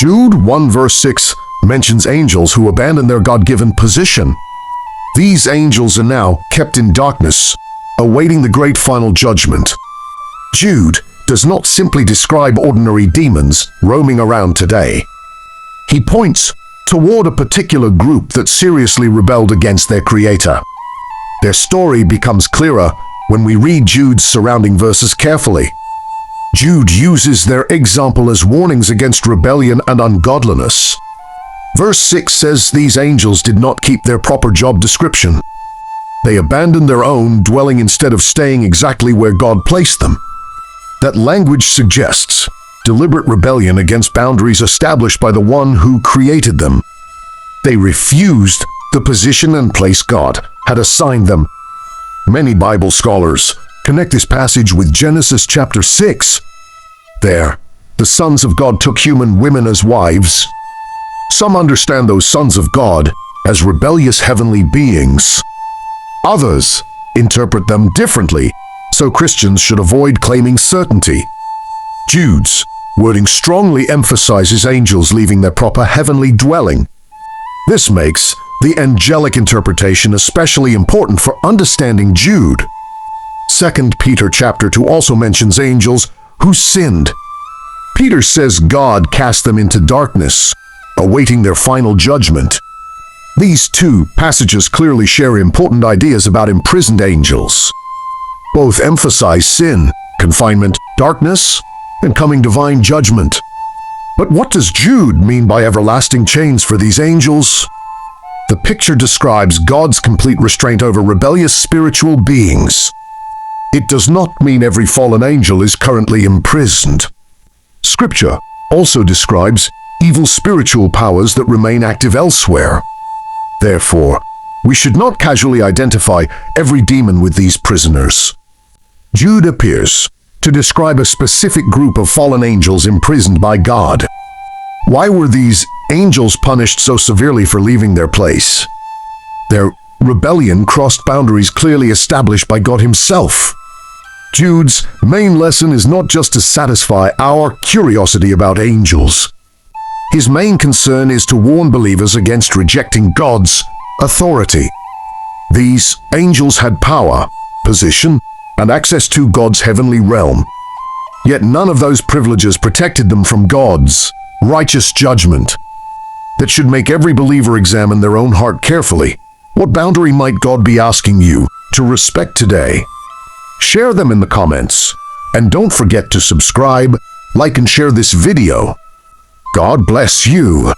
Jude 1 verse 6 mentions angels who abandon their God-given position. These angels are now kept in darkness, awaiting the great final judgment. Jude does not simply describe ordinary demons roaming around today. He points toward a particular group that seriously rebelled against their Creator. Their story becomes clearer when we read Jude's surrounding verses carefully. Jude uses their example as warnings against rebellion and ungodliness. Verse 6 says these angels did not keep their proper job description. They abandoned their own dwelling instead of staying exactly where God placed them. That language suggests deliberate rebellion against boundaries established by the one who created them. They refused the position and place God had assigned them. Many Bible scholars connect this passage with Genesis chapter 6. There, the sons of God took human women as wives. Some understand those sons of God as rebellious heavenly beings. Others interpret them differently, so Christians should avoid claiming certainty. Jude's wording strongly emphasizes angels leaving their proper heavenly dwelling. This makes the angelic interpretation especially important for understanding Jude. 2 Peter chapter 2 also mentions angels who sinned. Peter says God cast them into darkness, awaiting their final judgment. These two passages clearly share important ideas about imprisoned angels. Both emphasize sin, confinement, darkness, and coming divine judgment. But what does Jude mean by everlasting chains for these angels? The picture describes God's complete restraint over rebellious spiritual beings. It does not mean every fallen angel is currently imprisoned. Scripture also describes evil spiritual powers that remain active elsewhere. Therefore, we should not casually identify every demon with these prisoners. Jude appears to describe a specific group of fallen angels imprisoned by God. Why were these angels punished so severely for leaving their place? Their rebellion crossed boundaries clearly established by God Himself. Jude's main lesson is not just to satisfy our curiosity about angels. His main concern is to warn believers against rejecting God's authority. These angels had power, position, and access to God's heavenly realm. Yet none of those privileges protected them from God's righteous judgment. That should make every believer examine their own heart carefully. What boundary might God be asking you to respect today? Share them in the comments. And don't forget to subscribe, like, and share this video. God bless you.